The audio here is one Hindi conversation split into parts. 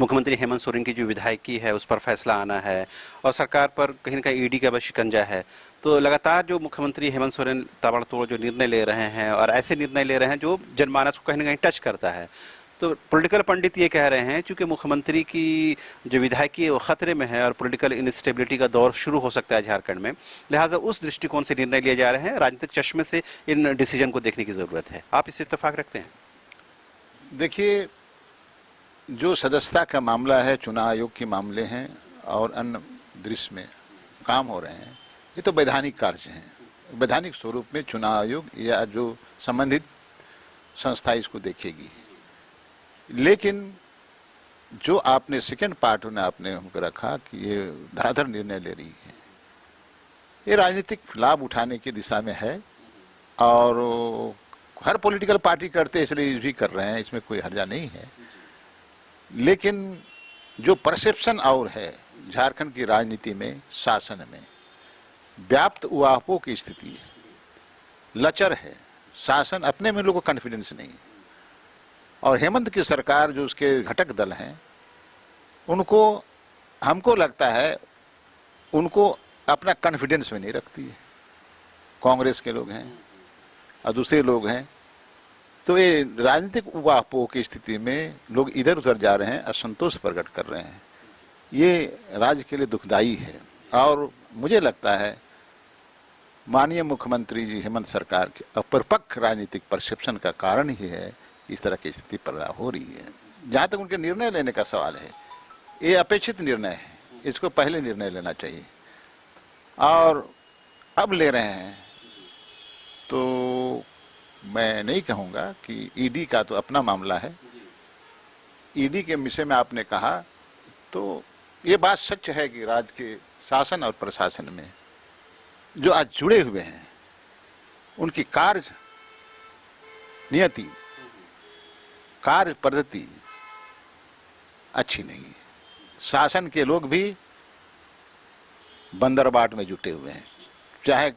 मुख्यमंत्री हेमंत सोरेन की जो विधायकी है उस पर फैसला आना है और सरकार पर कहीं ना कहीं ईडी का बस शिकंजा है। तो लगातार जो मुख्यमंत्री हेमंत सोरेन ताबड़तोड़ जो निर्णय ले रहे हैं और ऐसे निर्णय ले रहे हैं जो जनमानस को कहीं ना कहीं टच करता है। तो पॉलिटिकल पंडित ये कह रहे हैं क्योंकि मुख्यमंत्री की जो विधायकी है वो खतरे में है और पॉलिटिकल इंस्टेबिलिटी का दौर शुरू हो सकता है झारखंड में, लिहाजा उस दृष्टिकोण से निर्णय लिए जा रहे हैं। राजनीतिक चश्मे से इन डिसीजन को देखने की ज़रूरत है। आप इससे इत्तेफाक रखते हैं? देखिए, जो सदस्यता का मामला है, चुनाव आयोग के मामले हैं और अन्य दृश्य में काम हो रहे हैं, ये तो वैधानिक कार्य हैं। वैधानिक स्वरूप में चुनाव आयोग या जो संबंधित संस्था इसको देखेगी। लेकिन जो आपने सेकंड पार्ट में आपने हमको रखा कि ये धराधर निर्णय ले रही है, ये राजनीतिक लाभ उठाने की दिशा में है और हर पॉलिटिकल पार्टी करते इसलिए भी कर रहे हैं, इसमें कोई हर्जा नहीं है। लेकिन जो परसेप्शन और है झारखंड की राजनीति में, शासन में व्याप्त उहापों की स्थिति है, लचर है शासन, अपने में लोगों को कॉन्फिडेंस नहीं। और हेमंत की सरकार जो उसके घटक दल हैं उनको, हमको लगता है उनको अपना कॉन्फिडेंस में नहीं रखती है। कांग्रेस के लोग हैं और दूसरे लोग हैं, तो ये राजनीतिक उहापों की स्थिति में लोग इधर उधर जा रहे हैं, असंतोष प्रकट कर रहे हैं। ये राज्य के लिए दुखदाई है और मुझे लगता है माननीय मुख्यमंत्री जी हेमंत सरकार के अपरिपक्व राजनीतिक परसेप्शन का कारण ही है इस तरह की स्थिति पैदा हो रही है। जहाँ तक उनके निर्णय लेने का सवाल है, ये अपेक्षित निर्णय है, इसको पहले निर्णय लेना चाहिए और अब ले रहे हैं। तो मैं नहीं कहूँगा कि ईडी का तो अपना मामला है। ईडी के विषय में आपने कहा तो ये बात सच है कि राज्य के शासन और प्रशासन में जो आज जुड़े हुए हैं उनकी कार्य नियति, कार्य पद्धति अच्छी नहीं है। शासन के लोग भी बंदरबाट में जुटे हुए हैं, चाहे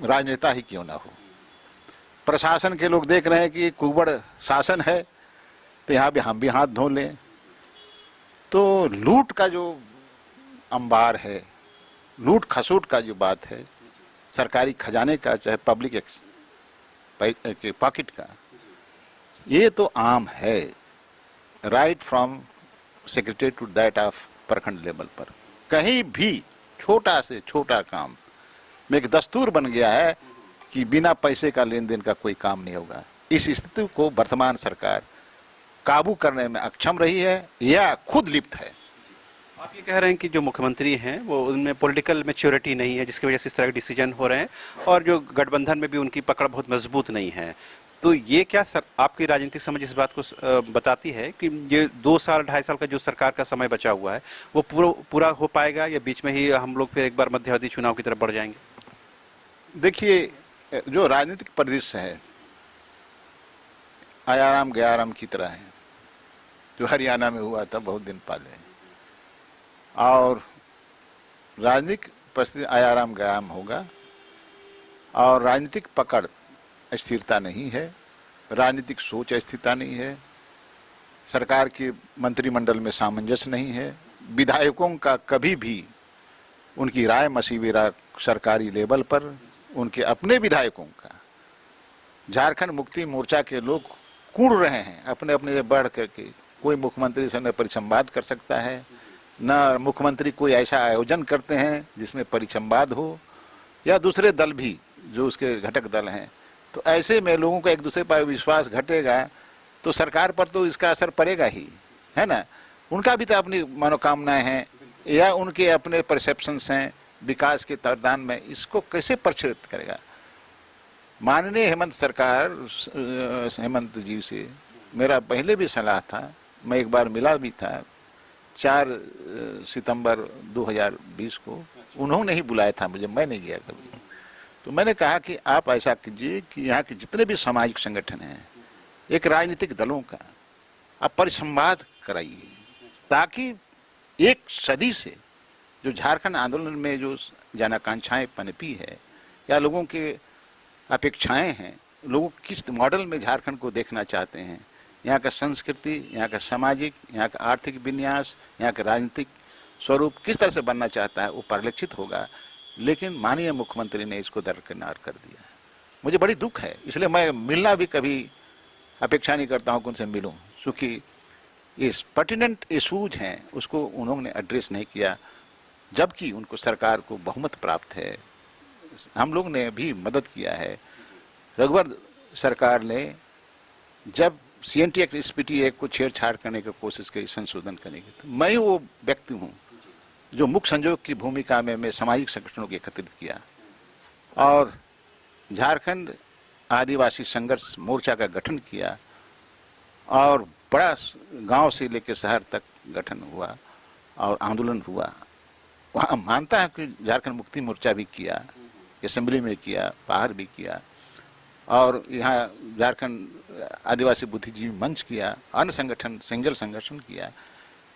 राजनेता ही क्यों ना हो। प्रशासन के लोग देख रहे हैं कि कुबड़ शासन है तो यहाँ भी हम भी हाथ धो लें। तो लूट का जो अंबार है, लूट खसूट का जो बात है, सरकारी खजाने का चाहे पब्लिक के पॉकेट का, ये तो आम है, right from secretary to that of प्रखंड लेवल पर। कहीं भी छोटा से छोटा काम में एक दस्तूर बन गया है कि बिना पैसे का लेन देन का कोई काम नहीं होगा। इस स्थिति को वर्तमान सरकार काबू करने में अक्षम रही है या खुद लिप्त है। आप ये कह रहे हैं कि जो मुख्यमंत्री हैं वो उनमें पॉलिटिकल मैच्योरिटी नहीं है, जिसकी वजह से इस तरह के डिसीजन हो रहे हैं, और जो गठबंधन में भी उनकी पकड़ बहुत मजबूत नहीं है। तो ये क्या आपकी राजनीतिक समझ इस बात को बताती है कि ये 2 साल 2.5 साल का जो सरकार का समय बचा हुआ है वो पूरा हो पाएगा या बीच में ही हम लोग फिर एक बार मध्यावधि चुनाव की तरफ बढ़ जाएंगे? देखिए, जो राजनीतिक परिदृश्य है आयाराम गयाराम की तरह है, जो हरियाणा में हुआ था बहुत दिन पहले, और राजनीतिक परिस्थिति आयाराम गयाराम होगा और राजनीतिक पकड़ स्थिरता नहीं है, राजनीतिक सोच स्थिरता नहीं है, सरकार के मंत्रिमंडल में सामंजस्य नहीं है, विधायकों का कभी भी उनकी राय मशविरा सरकारी लेवल पर, उनके अपने विधायकों का, झारखंड मुक्ति मोर्चा के लोग कूड़ रहे हैं अपने अपने बढ़ करके। कोई मुख्यमंत्री से न परिसंवाद कर सकता है, न मुख्यमंत्री कोई ऐसा आयोजन करते हैं जिसमें परिसंवाद हो, या दूसरे दल भी जो उसके घटक दल हैं। तो ऐसे में लोगों का एक दूसरे पर विश्वास घटेगा तो सरकार पर तो इसका असर पड़ेगा ही, है ना। उनका भी तो अपनी मनोकामनाएं हैं या उनके अपने परसेप्शंस हैं विकास के तरदान में, इसको कैसे प्रक्षेपित करेगा। माननीय हेमंत सरकार, हेमंत जी से मेरा पहले भी सलाह था, मैं एक बार मिला भी था 4 सितंबर 2020 को, उन्होंने ही बुलाया था मुझे, मैं नहीं गया कभी। तो मैंने कहा कि आप ऐसा कीजिए कि यहाँ के जितने भी सामाजिक संगठन हैं, एक राजनीतिक दलों का आप परिसंवाद कराइए, ताकि एक सदी से जो झारखंड आंदोलन में जो जनाकांक्षाएं पनपी है या लोगों के अपेक्षाएं हैं, लोग किस मॉडल में झारखंड को देखना चाहते हैं, यहाँ का संस्कृति, यहाँ का सामाजिक, यहाँ का आर्थिक विन्यास, यहाँ का राजनीतिक स्वरूप किस तरह से बनना चाहता है वो परिलक्षित होगा। लेकिन माननीय मुख्यमंत्री ने इसको दरकिनार कर दिया। मुझे बड़ी दुख है, इसलिए मैं मिलना भी कभी अपेक्षा नहीं करता हूँ कि उनसे मिलूं, क्योंकि इस पर्टिनेंट इशूज हैं उसको उन्होंने एड्रेस नहीं किया, जबकि उनको सरकार को बहुमत प्राप्त है। हम लोग ने भी मदद किया है। रघुवर सरकार ने जब CNT एक्ट, SPT एक्ट को छेड़छाड़ करने की कोशिश की, संशोधन करने की, तो मैं ही वो व्यक्ति हूँ जो मुख्य संयोजक की भूमिका में मैं सामाजिक संगठनों को एकत्रित किया और झारखंड आदिवासी संघर्ष मोर्चा का गठन किया और बड़ा गांव से लेकर शहर तक गठन हुआ और आंदोलन हुआ। वहाँ मानता है कि झारखंड मुक्ति मोर्चा भी किया, असेंबली में किया, बाहर भी किया, और यहाँ झारखंड आदिवासी बुद्धिजीवी मंच किया, अन्य संगठन सिंगल संगठन किया।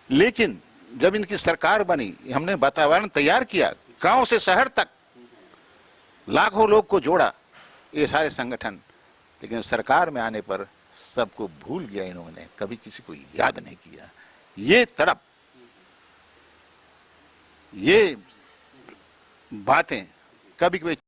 लेकिन जब इनकी सरकार बनी, हमने वातावरण तैयार किया, गांव से शहर तक लाखों लोग को जोड़ा, ये सारे संगठन, लेकिन सरकार में आने पर सबको भूल गया इन्होंने, कभी किसी को याद नहीं किया। ये तड़प, ये बातें कभी कभी